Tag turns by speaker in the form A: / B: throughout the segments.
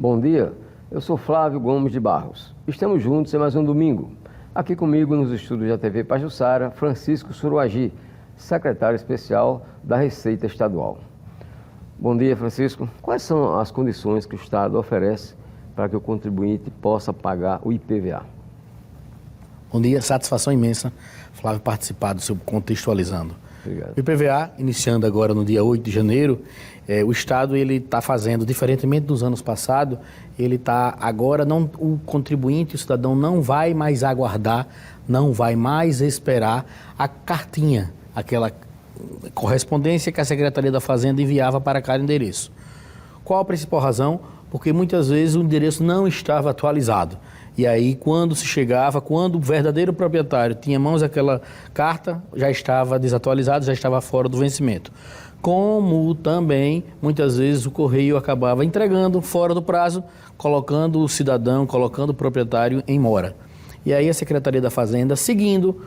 A: Bom dia, eu sou Flávio Gomes de Barros. Estamos juntos em mais um domingo. Aqui comigo nos estúdios da TV Pajuçara, Francisco Suruagi, secretário especial da Receita Estadual. Bom dia, Francisco. Quais são as condições que o Estado oferece para que o contribuinte possa pagar o IPVA?
B: Bom dia, satisfação imensa, Flávio, participar do seu Contextualizando.
A: Obrigado.
B: O IPVA, iniciando agora no dia 8 de janeiro, o Estado está fazendo, diferentemente dos anos passados, ele está agora, o contribuinte, o cidadão não vai mais aguardar, não vai mais esperar a cartinha, aquela correspondência que a Secretaria da Fazenda enviava para cada endereço. Qual a principal razão? Porque muitas vezes o endereço não estava atualizado. E aí, quando se chegava, quando o verdadeiro proprietário tinha em mãos aquela carta, já estava desatualizado, já estava fora do vencimento. Como também, muitas vezes, o correio acabava entregando fora do prazo, colocando o cidadão, colocando o proprietário em mora. E aí a Secretaria da Fazenda, seguindo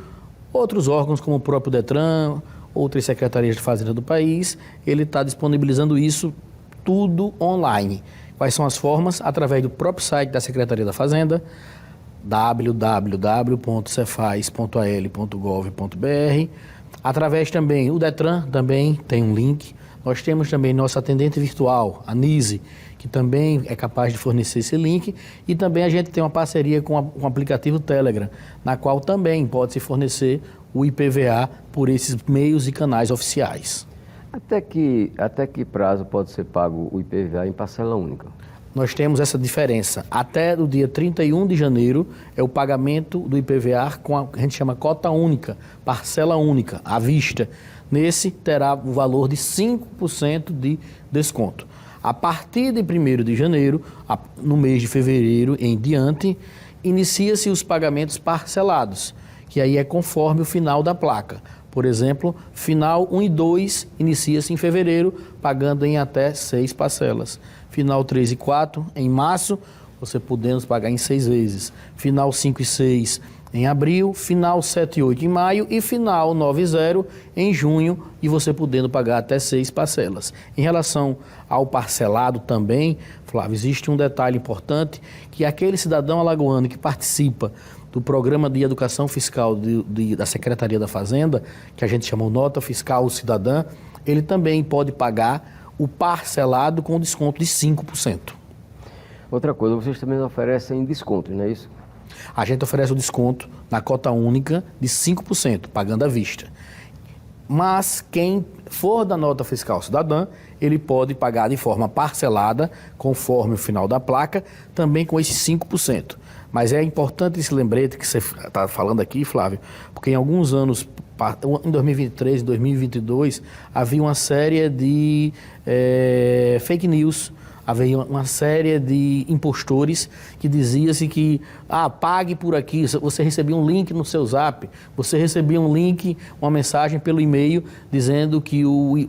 B: outros órgãos como o próprio Detran, outras secretarias de Fazenda do país, ele está disponibilizando isso tudo online. Quais são as formas? Através do próprio site da Secretaria da Fazenda, www.cefaz.al.gov.br. Através também, o Detran também tem um link. Nós temos também nosso atendente virtual, a Nise, que também é capaz de fornecer esse link. E também a gente tem uma parceria com o aplicativo Telegram, na qual também pode-se fornecer o IPVA por esses meios e canais oficiais.
A: Até que prazo pode ser pago o IPVA em parcela única?
B: Nós temos essa diferença. Até o dia 31 de janeiro é o pagamento do IPVA com a gente chama cota única, parcela única, à vista. Nesse terá o valor de 5% de desconto. A partir de 1º de janeiro, no mês de fevereiro em diante, inicia-se os pagamentos parcelados, que aí é conforme o final da placa. Por exemplo, final 1 e 2 inicia-se em fevereiro, pagando em até 6 parcelas. Final 3 e 4 em março, você podendo pagar em 6 vezes. Final 5 e 6 em abril, final 7 e 8 em maio e final 9 e 0 em junho, e você podendo pagar até 6 parcelas. Em relação ao parcelado também, Flávio, existe um detalhe importante, que aquele cidadão alagoano que participa do Programa de Educação Fiscal da Secretaria da Fazenda, que a gente chamou Nota Fiscal Cidadã, ele também pode pagar o parcelado com desconto de 5%.
A: Outra coisa, vocês também oferecem descontos, não é isso?
B: A gente oferece o desconto na cota única de 5%, pagando à vista. Mas quem for da Nota Fiscal Cidadã, ele pode pagar de forma parcelada, conforme o final da placa, também com esses 5%. Mas é importante esse lembrete que você está falando aqui, Flávio, porque em alguns anos, em 2023 e 2022, havia uma série de fake news, havia uma série de impostores que dizia-se que, pague por aqui, você recebia um link no seu zap, você recebia um link, uma mensagem pelo e-mail dizendo que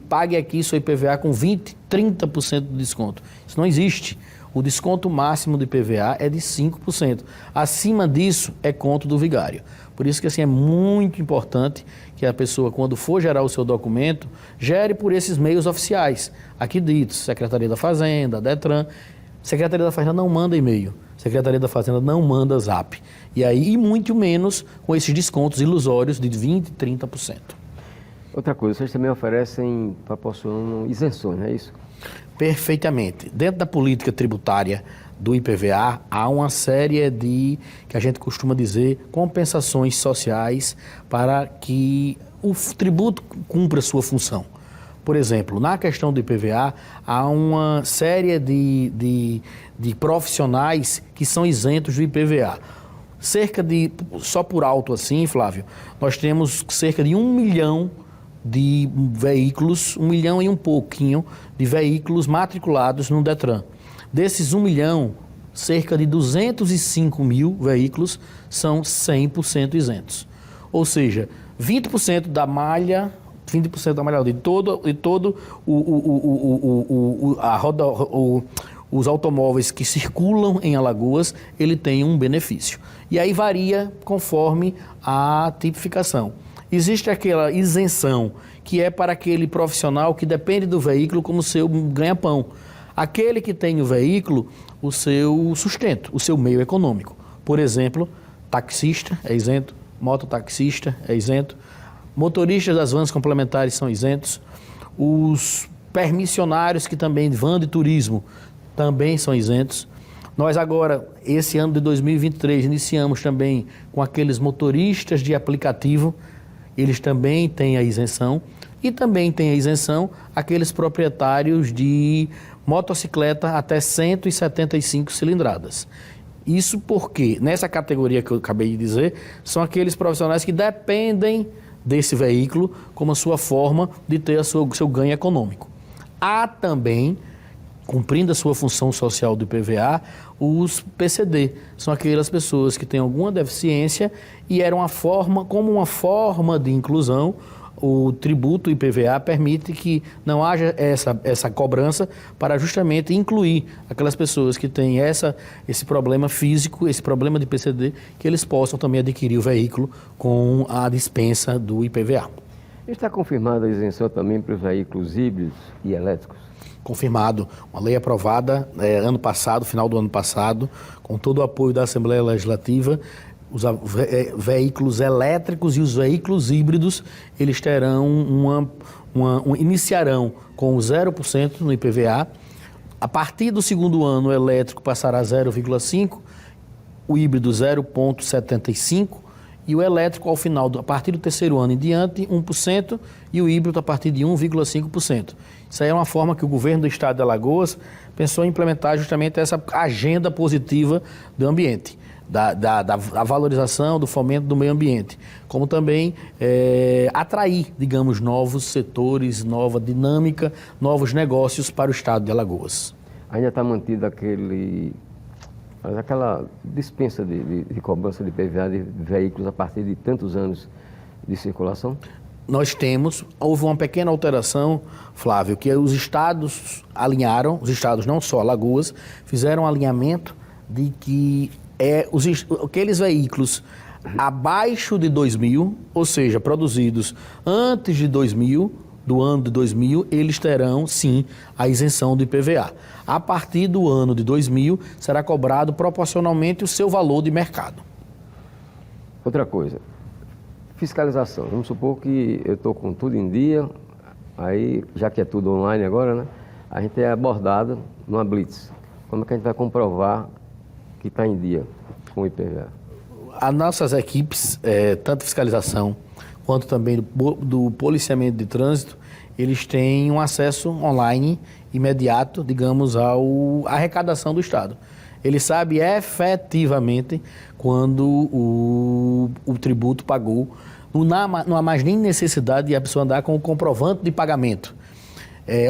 B: pague aqui seu IPVA com 20%, 30% de desconto. Isso não existe. O desconto máximo do IPVA é de 5%. Acima disso é conto do vigário. Por isso que assim, é muito importante que a pessoa, quando for gerar o seu documento, gere por esses meios oficiais. Aqui ditos, Secretaria da Fazenda, Detran. Secretaria da Fazenda não manda e-mail. Secretaria da Fazenda não manda zap. E muito menos com esses descontos ilusórios de 20%, 30%.
A: Outra coisa, vocês também proporcionam isenções, não é isso?
B: Perfeitamente. Dentro da política tributária do IPVA, há uma série de, que a gente costuma dizer, compensações sociais para que o tributo cumpra a sua função. Por exemplo, na questão do IPVA, há uma série de profissionais que são isentos do IPVA. Só por alto assim, Flávio, nós temos cerca de 1 milhão de veículos, 1 milhão e um pouquinho de veículos matriculados no Detran. Desses 1 milhão, cerca de 205 mil veículos são 100% isentos. Ou seja, 20% da malha, de todo os automóveis que circulam em Alagoas, ele tem um benefício. E aí varia conforme a tipificação. Existe aquela isenção que é para aquele profissional que depende do veículo como seu ganha-pão. Aquele que tem o veículo, o seu sustento, o seu meio econômico. Por exemplo, taxista é isento, mototaxista é isento, motoristas das vans complementares são isentos, os permissionários que também van de turismo também são isentos. Nós agora, esse ano de 2023, iniciamos também com aqueles motoristas de aplicativo, eles também têm a isenção, e também tem a isenção aqueles proprietários de motocicleta até 175 cilindradas. Isso porque, nessa categoria que eu acabei de dizer, são aqueles profissionais que dependem desse veículo como a sua forma de ter o seu ganho econômico. Há também, cumprindo a sua função social do IPVA, os PCD. São aquelas pessoas que têm alguma deficiência e era como uma forma de inclusão. O tributo IPVA permite que não haja essa cobrança para justamente incluir aquelas pessoas que têm esse problema físico, esse problema de PCD, que eles possam também adquirir o veículo com a dispensa do IPVA.
A: Está confirmada a isenção também para os veículos híbridos e elétricos?
B: Confirmado. Uma lei aprovada ano passado, final do ano passado, com todo o apoio da Assembleia Legislativa. Os veículos elétricos e os veículos híbridos, eles terão iniciarão com 0% no IPVA. A partir do segundo ano, o elétrico passará a 0,5%, o híbrido 0,75% e o elétrico a partir do terceiro ano em diante, 1% e o híbrido a partir de 1,5%. Isso aí é uma forma que o governo do estado de Alagoas pensou em implementar justamente essa agenda positiva do ambiente. Da valorização, do fomento do meio ambiente, como também atrair, digamos, novos setores, nova dinâmica, novos negócios para o estado de Alagoas.
A: Ainda está mantida aquela dispensa de cobrança de IPVA de veículos a partir de tantos anos de circulação?
B: Houve uma pequena alteração, Flávio, que os estados alinharam, os estados não só Alagoas, fizeram um alinhamento de que aqueles veículos abaixo de 2000, ou seja, produzidos antes de 2000, do ano de 2000, eles terão, sim, a isenção do IPVA. A partir do ano de 2000, será cobrado proporcionalmente o seu valor de mercado.
A: Outra coisa, fiscalização. Vamos supor que eu estou com tudo em dia, aí, já que é tudo online agora, né? A gente é abordado numa blitz. Como é que a gente vai comprovar que está em dia com o IPVA?
B: As nossas equipes, tanto fiscalização quanto também do policiamento de trânsito, eles têm um acesso online imediato, digamos, à arrecadação do Estado. Ele sabe efetivamente quando o tributo pagou. Não há mais nem necessidade de a pessoa andar com o comprovante de pagamento.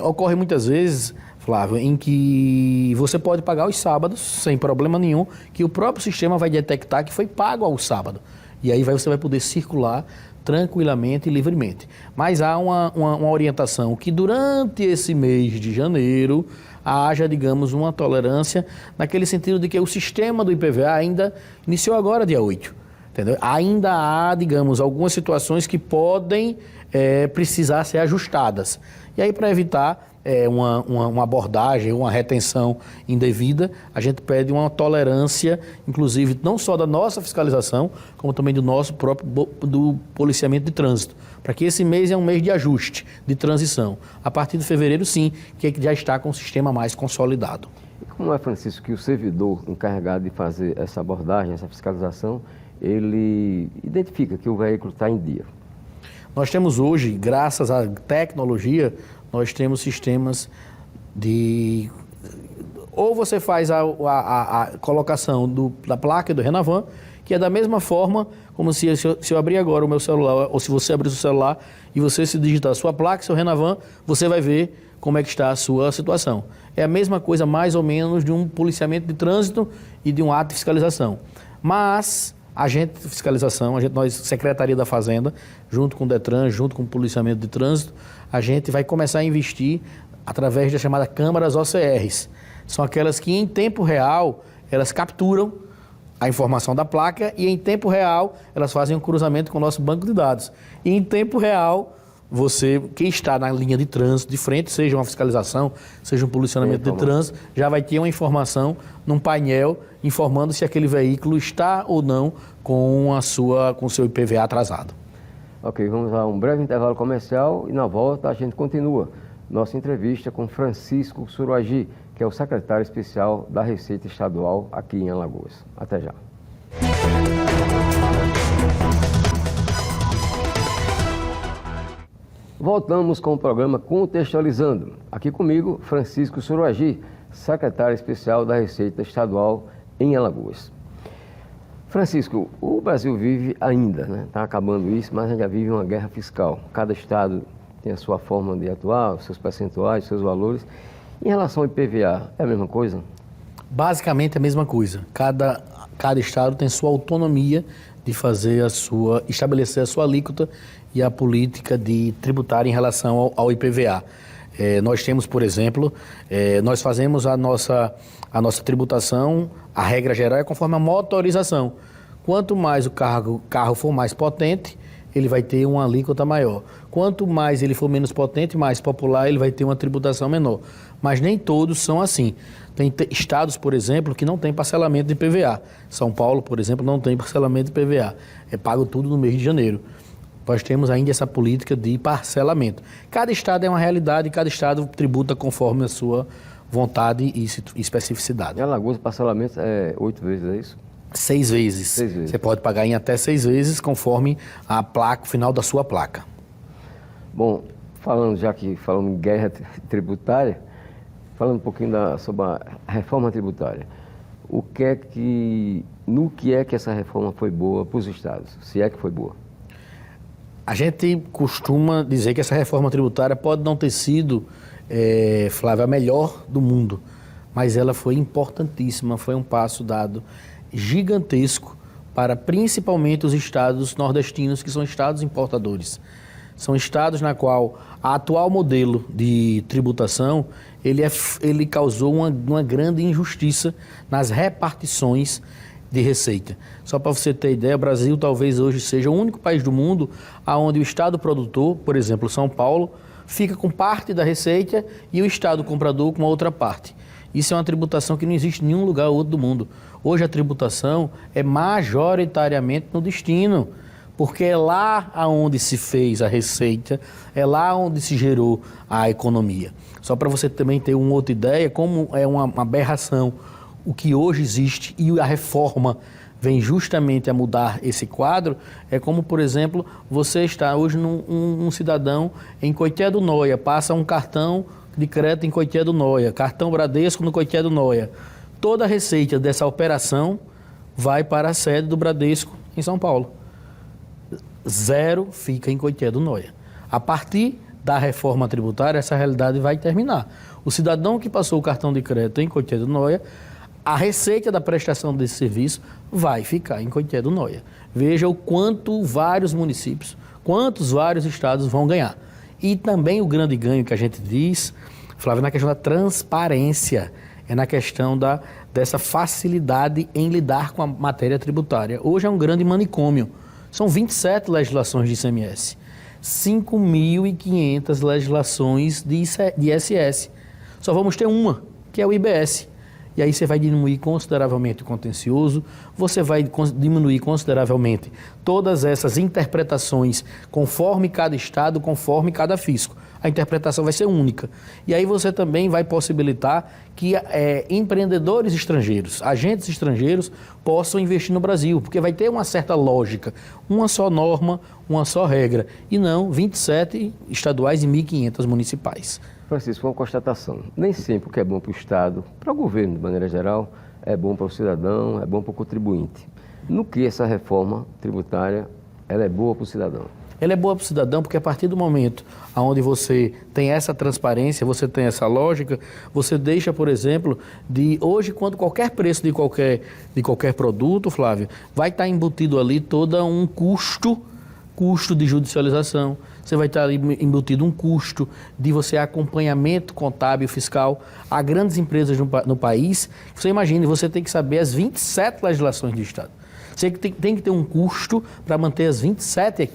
B: Ocorre muitas vezes, Flávio, em que você pode pagar os sábados, sem problema nenhum, que o próprio sistema vai detectar que foi pago ao sábado. E aí você vai poder circular tranquilamente e livremente. Mas há uma orientação que durante esse mês de janeiro haja, digamos, uma tolerância naquele sentido de que o sistema do IPVA ainda iniciou agora, dia 8. Entendeu? Ainda há, digamos, algumas situações que podem precisar ser ajustadas. E aí, para evitar uma abordagem, uma retenção indevida, a gente pede uma tolerância, inclusive, não só da nossa fiscalização, como também do nosso próprio do policiamento de trânsito, para que esse mês é um mês de ajuste, de transição. A partir de fevereiro, sim, que já está com o sistema mais consolidado.
A: E como é, Francisco, que o servidor encarregado de fazer essa abordagem, essa fiscalização, ele identifica que o veículo está em dia?
B: Nós temos hoje, graças à tecnologia, nós temos sistemas de... Ou você faz a colocação da placa do Renavan, que é da mesma forma como se eu abrir agora o meu celular, ou se você abrir o seu celular e você se digitar a sua placa, seu Renavan, você vai ver como é que está a sua situação. É a mesma coisa, mais ou menos, de um policiamento de trânsito e de um ato de fiscalização. Mas agente de fiscalização, nós, Secretaria da Fazenda, junto com o Detran, junto com o policiamento de trânsito, a gente vai começar a investir através da chamada câmaras OCRs. São aquelas que em tempo real, elas capturam a informação da placa e em tempo real elas fazem um cruzamento com o nosso banco de dados. E em tempo real, quem está na linha de trânsito de frente, seja uma fiscalização, seja um policiamento de trânsito, já vai ter uma informação num painel informando se aquele veículo está ou não com o seu IPVA atrasado.
A: Ok, vamos a um breve intervalo comercial e na volta a gente continua nossa entrevista com Francisco Suruagi, que é o secretário especial da Receita Estadual aqui em Alagoas. Até já. Voltamos com o programa Contextualizando. Aqui comigo, Francisco Suruagi, secretário especial da Receita Estadual em Alagoas. Francisco, o Brasil vive ainda, né? Está acabando isso, mas ainda vive uma guerra fiscal. Cada estado tem a sua forma de atuar, os seus percentuais, os seus valores. Em relação ao IPVA, é a mesma coisa?
B: Basicamente é a mesma coisa. Cada estado tem sua autonomia de estabelecer a sua alíquota e a política tributária em relação ao IPVA. Nós temos, por exemplo, nós fazemos a nossa tributação, a regra geral é conforme a motorização. Quanto mais o carro for mais potente, ele vai ter uma alíquota maior. Quanto mais ele for menos potente, mais popular, ele vai ter uma tributação menor. Mas nem todos são assim. Tem estados, por exemplo, que não tem parcelamento de IPVA. São Paulo, por exemplo, não tem parcelamento de IPVA. É pago tudo no mês de janeiro. Nós temos ainda essa política de parcelamento. Cada estado é uma realidade, cada estado tributa conforme a sua vontade e especificidade.
A: Em Alagoas, o parcelamento é 8 vezes, é isso?
B: 6 vezes.
A: 6 vezes.
B: Você pode pagar em até 6 vezes, conforme a placa, o final da sua placa.
A: Bom, já que falamos em guerra tributária, falando um pouquinho sobre a reforma tributária, no que é que essa reforma foi boa para os estados, se é que foi boa?
B: A gente costuma dizer que essa reforma tributária pode não ter sido, Flávio, a melhor do mundo, mas ela foi importantíssima, foi um passo dado gigantesco para principalmente os estados nordestinos, que são estados importadores. São estados na qual a atual modelo de tributação, ele causou uma grande injustiça nas repartições de receita. Só para você ter ideia, o Brasil talvez hoje seja o único país do mundo onde o estado produtor, por exemplo, São Paulo, fica com parte da receita e o estado comprador com a outra parte. Isso é uma tributação que não existe em nenhum lugar outro do mundo. Hoje a tributação é majoritariamente no destino, porque é lá onde se fez a receita, é lá onde se gerou a economia. Só para você também ter uma outra ideia, como é uma aberração o que hoje existe e a reforma vem justamente a mudar esse quadro, é como, por exemplo, você está hoje um cidadão em Coité do Noia, passa um cartão de crédito em Coité do Noia, cartão Bradesco no Coité do Noia. Toda a receita dessa operação vai para a sede do Bradesco em São Paulo. Zero fica em Coité do Noia. A partir da reforma tributária, essa realidade vai terminar. O cidadão que passou o cartão de crédito em Coité do Noia, a receita da prestação desse serviço vai ficar em Coité do Noia. Veja o quanto vários municípios, quantos vários estados vão ganhar. E também o grande ganho que a gente diz, Flávio, na questão da transparência, é na questão dessa facilidade em lidar com a matéria tributária. Hoje é um grande manicômio. São 27 legislações de ICMS, 5.500 legislações de ISS. Só vamos ter uma, que é o IBS. E aí você vai diminuir consideravelmente o contencioso, você vai diminuir consideravelmente todas essas interpretações conforme cada estado, conforme cada fisco. A interpretação vai ser única. E aí você também vai possibilitar que empreendedores estrangeiros, agentes estrangeiros, possam investir no Brasil, porque vai ter uma certa lógica, uma só norma, uma só regra, e não 27 estaduais e 1.500 municipais.
A: Francisco, uma constatação. Nem sempre o que é bom para o Estado, para o governo de maneira geral, é bom para o cidadão, é bom para o contribuinte. No que essa reforma tributária ela é boa para o cidadão?
B: Ela é boa para o cidadão porque a partir do momento onde você tem essa transparência, você tem essa lógica, você deixa, por exemplo, hoje, quando qualquer preço de qualquer produto, Flávio, vai estar embutido ali todo um custo de judicialização, você vai estar embutido um custo de você acompanhamento contábil fiscal. Há grandes empresas no país, você imagine, você tem que saber as 27 legislações do Estado. Você tem que ter um custo para manter as 27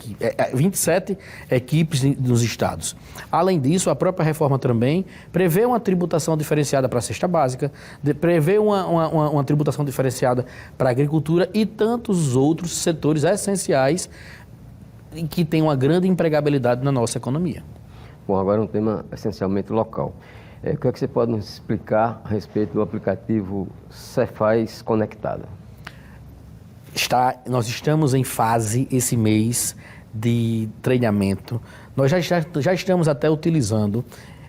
B: equipes nos estados. Além disso, a própria reforma também prevê uma tributação diferenciada para a cesta básica, prevê uma tributação diferenciada para a agricultura e tantos outros setores essenciais que têm uma grande empregabilidade na nossa economia.
A: Bom, agora um tema essencialmente local. O que é que você pode nos explicar a respeito do aplicativo Cefaz Conectado?
B: Nós estamos em fase, esse mês, de treinamento. Nós já estamos até utilizando.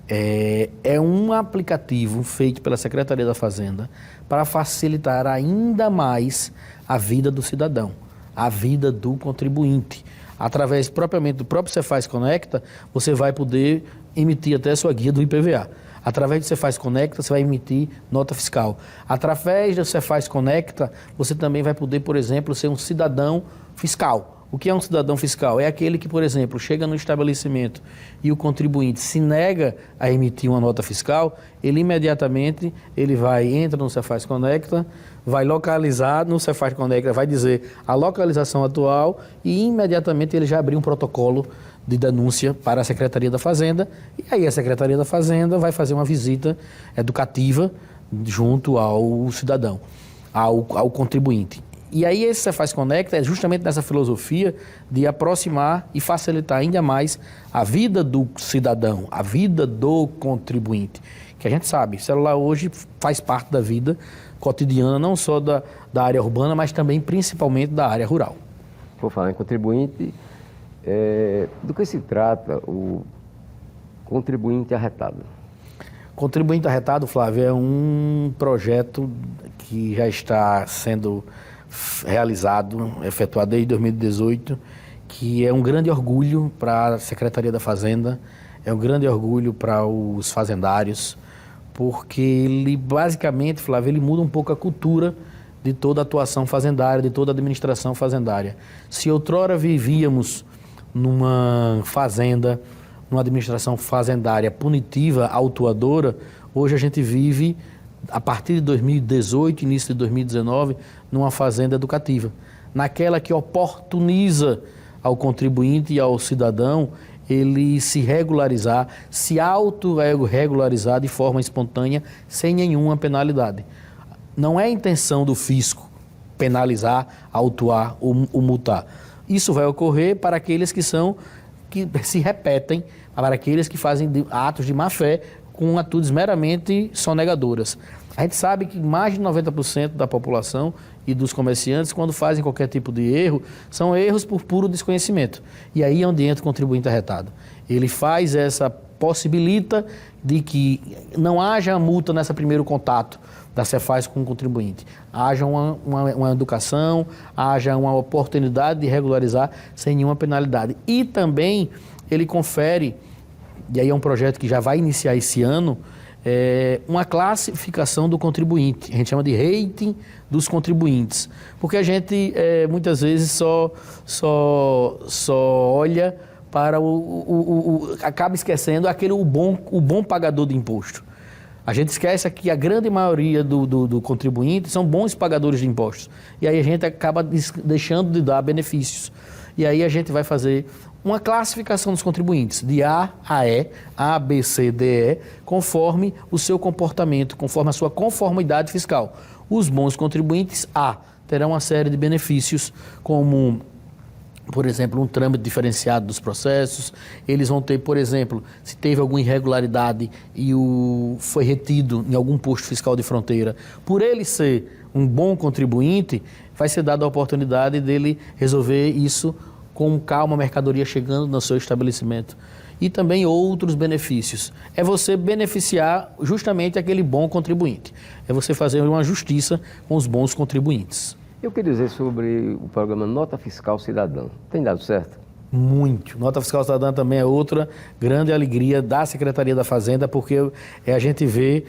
B: É um aplicativo feito pela Secretaria da Fazenda para facilitar ainda mais a vida do cidadão, a vida do contribuinte. Através propriamente do próprio Cefaz Conecta, você vai poder emitir até a sua guia do IPVA. Através do Cefaz Conecta, você vai emitir nota fiscal. Através do Cefaz Conecta, você também vai poder, por exemplo, ser um cidadão fiscal. O que é um cidadão fiscal? É aquele que, por exemplo, chega no estabelecimento e o contribuinte se nega a emitir uma nota fiscal, ele imediatamente entra no Cefaz Conecta, vai localizar no Cefaz Conecta, vai dizer a localização atual e imediatamente ele já abriu um protocolo de denúncia para a Secretaria da Fazenda, e aí a Secretaria da Fazenda vai fazer uma visita educativa junto ao cidadão, ao contribuinte. E aí esse Cefaz Conecta é justamente nessa filosofia de aproximar e facilitar ainda mais a vida do cidadão, a vida do contribuinte. Que a gente sabe, o celular hoje faz parte da vida cotidiana, não só da área urbana, mas também principalmente da área rural.
A: Vou falar em contribuinte. Do que se trata o contribuinte arretado?
B: Contribuinte arretado, Flávio, é um projeto que já está sendo realizado, efetuado desde 2018, que é um grande orgulho para a Secretaria da Fazenda, é um grande orgulho para os fazendários, porque ele basicamente, Flávio, ele muda um pouco a cultura de toda a atuação fazendária, de toda a administração fazendária. Se outrora vivíamos numa fazenda, numa administração fazendária punitiva, autuadora, hoje a gente vive, a partir de 2018, início de 2019, numa fazenda educativa. Naquela que oportuniza ao contribuinte e ao cidadão ele se regularizar, se auto-regularizar de forma espontânea, sem nenhuma penalidade. Não é a intenção do fisco penalizar, autuar ou multar. Isso vai ocorrer para aqueles que se repetem, para aqueles que fazem atos de má-fé com atitudes meramente sonegadoras. A gente sabe que mais de 90% da população e dos comerciantes, quando fazem qualquer tipo de erro, são erros por puro desconhecimento. E aí é onde entra o contribuinte arretado. Ele possibilita de que não haja multa nesse primeiro contato da Cefaz com o contribuinte. Haja uma educação, haja uma oportunidade de regularizar sem nenhuma penalidade. E também ele confere, e aí é um projeto que já vai iniciar esse ano, uma classificação do contribuinte. A gente chama de rating dos contribuintes. Porque a gente muitas vezes só olha para acaba esquecendo o bom pagador de imposto. A gente esquece que a grande maioria do contribuinte são bons pagadores de impostos. E aí a gente acaba deixando de dar benefícios. E aí a gente vai fazer uma classificação dos contribuintes, de A a E, A, B, C, D, E, conforme o seu comportamento, conforme a sua conformidade fiscal. Os bons contribuintes, A, terão uma série de benefícios, como, por exemplo, um trâmite diferenciado dos processos. Eles vão ter, por exemplo, se teve alguma irregularidade e foi retido em algum posto fiscal de fronteira, por ele ser um bom contribuinte, vai ser dada a oportunidade dele resolver isso com calma, a mercadoria chegando no seu estabelecimento. E também outros benefícios. É você beneficiar justamente aquele bom contribuinte. É você fazer uma justiça com os bons contribuintes.
A: Eu queria dizer sobre o programa Nota Fiscal Cidadã. Tem dado certo?
B: Muito. Nota Fiscal Cidadã também é outra grande alegria da Secretaria da Fazenda, porque a gente vê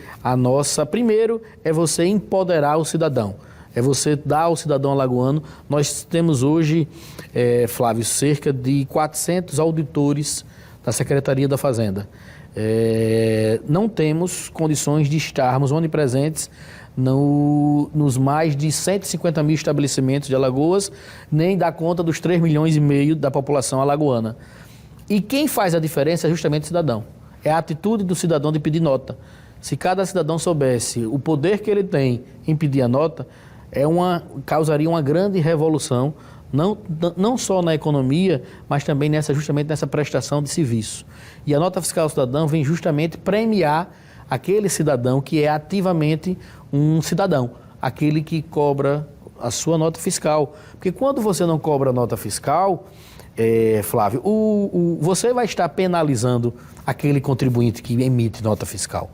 B: primeiro, é você empoderar o cidadão. É você dar ao cidadão alagoano. Nós temos hoje, Flávio, cerca de 400 auditores da Secretaria da Fazenda. Não temos condições de estarmos onipresentes nos mais de 150 mil estabelecimentos de Alagoas, nem dá conta dos 3,5 milhões da população alagoana. E quem faz a diferença é justamente o cidadão. É a atitude do cidadão de pedir nota. Se cada cidadão soubesse o poder que ele tem em pedir a nota, causaria uma grande revolução, não só na economia, mas também justamente nessa prestação de serviço. E a nota fiscal cidadã vem justamente premiar aquele cidadão que é ativamente um cidadão, aquele que cobra a sua nota fiscal. Porque quando você não cobra a nota fiscal, Flávio, você vai estar penalizando aquele contribuinte que emite nota fiscal.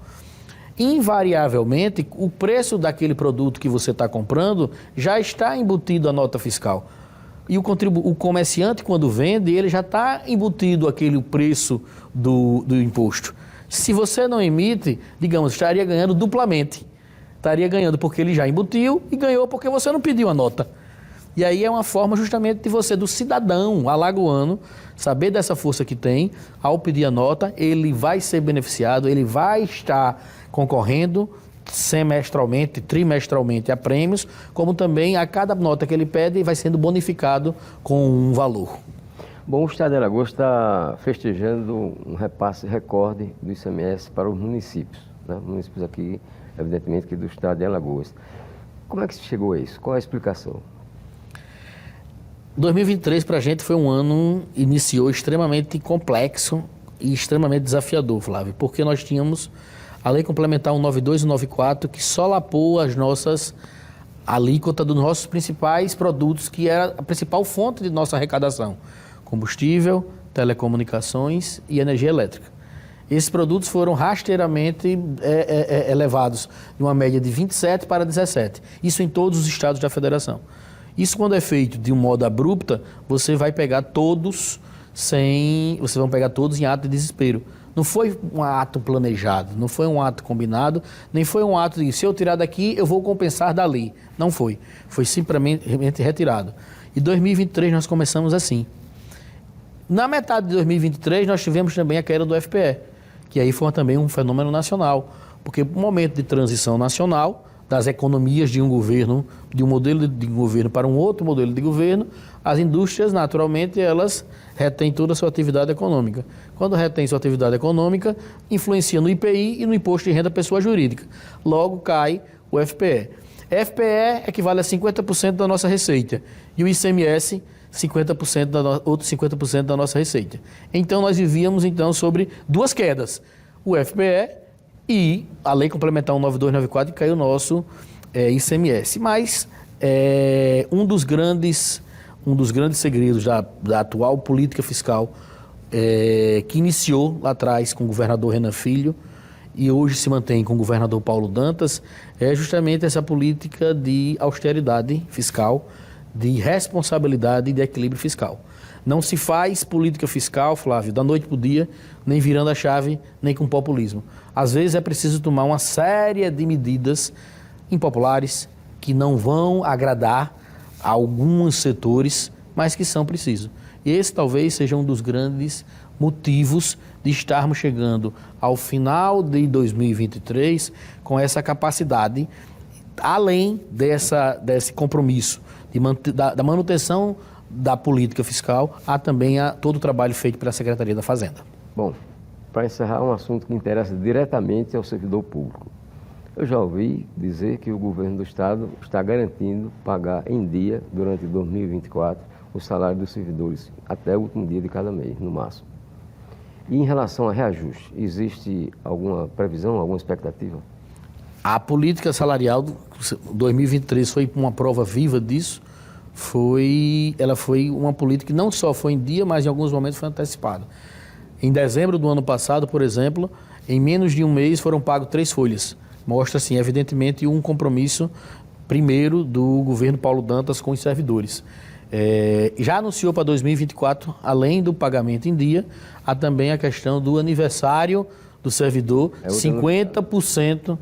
B: Invariavelmente, o preço daquele produto que você está comprando já está embutido a nota fiscal. E o comerciante, quando vende, ele já está embutido aquele preço do imposto. Se você não emite, digamos, estaria ganhando duplamente. Estaria ganhando porque ele já embutiu e ganhou porque você não pediu a nota. E aí é uma forma justamente de você, do cidadão alagoano, saber dessa força que tem, ao pedir a nota, ele vai ser beneficiado, ele vai estar concorrendo semestralmente, trimestralmente a prêmios, como também a cada nota que ele pede vai sendo bonificado com um valor.
A: Bom, o Estado de Alagoas está festejando um repasse recorde do ICMS para os municípios, né? Municípios aqui, evidentemente, que do Estado de Alagoas. Como é que se chegou a isso? Qual a explicação?
B: 2023 para a gente foi um ano, iniciou extremamente complexo e extremamente desafiador, Flávio, porque nós tínhamos a Lei Complementar 192 e 194 que solapou as nossas alíquotas dos nossos principais produtos, que era a principal fonte de nossa arrecadação: combustível, telecomunicações e energia elétrica. Esses produtos foram rasteiramente elevados de uma média de 27 para 17, isso em todos os estados da federação. Isso, quando é feito de um modo abrupto, você vai pegar todos vocês vão pegar todos em ato de desespero. Não foi um ato planejado, não foi um ato combinado, nem foi um ato de, se eu tirar daqui, eu vou compensar dali. Não foi. Foi simplesmente retirado. E 2023 nós começamos assim. Na metade de 2023 nós tivemos também a queda do FPE, que aí foi também um fenômeno nacional, porque um momento de transição nacional das economias de um governo, de um modelo de governo para um outro modelo de governo, as indústrias, naturalmente, elas retêm toda a sua atividade econômica. Quando retém sua atividade econômica, influencia no IPI e no Imposto de Renda Pessoa Jurídica. Logo cai o FPE. FPE equivale a 50% da nossa receita e o ICMS, 50% outro 50% da nossa receita. Então, nós vivíamos sobre duas quedas. O FPE e a Lei Complementar 192 e 194, que caiu o nosso ICMS. Mas um dos grandes segredos da atual política fiscal, que iniciou lá atrás com o governador Renan Filho e hoje se mantém com o governador Paulo Dantas, é justamente essa política de austeridade fiscal, de responsabilidade e de equilíbrio fiscal. Não se faz política fiscal, Flávio, da noite para o dia, nem virando a chave, nem com populismo. Às vezes é preciso tomar uma série de medidas impopulares que não vão agradar a alguns setores, mas que são precisos. E esse talvez seja um dos grandes motivos de estarmos chegando ao final de 2023 com essa capacidade, além desse compromisso da manutenção da política fiscal, há também todo o trabalho feito pela Secretaria da Fazenda.
A: Bom, para encerrar, um assunto que interessa diretamente ao servidor público. Eu já ouvi dizer que o governo do Estado está garantindo pagar em dia, durante 2024, o salário dos servidores, até o último dia de cada mês, no máximo. E em relação a reajuste, existe alguma previsão, alguma expectativa?
B: A política salarial 2023 foi uma prova viva disso. Ela foi uma política que não só foi em dia, mas em alguns momentos foi antecipada. Em dezembro do ano passado, por exemplo, em menos de um mês foram pagos 3 folhas. Mostra, assim, evidentemente, um compromisso, primeiro, do governo Paulo Dantas com os servidores. Já anunciou para 2024, além do pagamento em dia, há também a questão do aniversário do servidor, 50%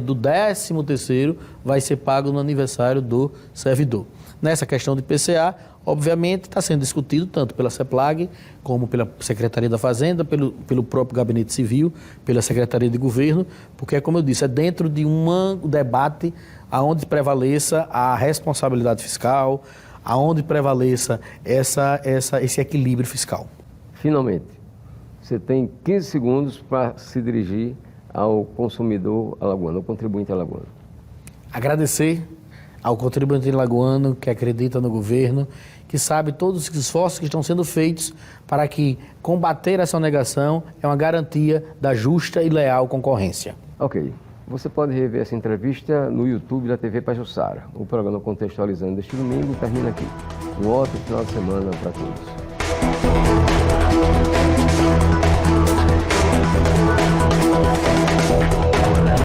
B: do 13º vai ser pago no aniversário do servidor. nessa questão de PCA, obviamente, está sendo discutido tanto pela CEPLAG, como pela Secretaria da Fazenda, pelo próprio Gabinete Civil, pela Secretaria de Governo, porque, como eu disse, é dentro de um debate aonde prevaleça a responsabilidade fiscal, aonde prevaleça esse equilíbrio fiscal.
A: Finalmente, você tem 15 segundos para se dirigir ao consumidor alagoano, ao contribuinte alagoano.
B: Agradecer ao contribuinte alagoano que acredita no governo, que sabe todos os esforços que estão sendo feitos para que combater essa sonegação é uma garantia da justa e leal concorrência.
A: Ok. Você pode rever essa entrevista no YouTube da TV Pajuçara. O programa Contextualizando deste domingo termina aqui. Um ótimo final de semana para todos.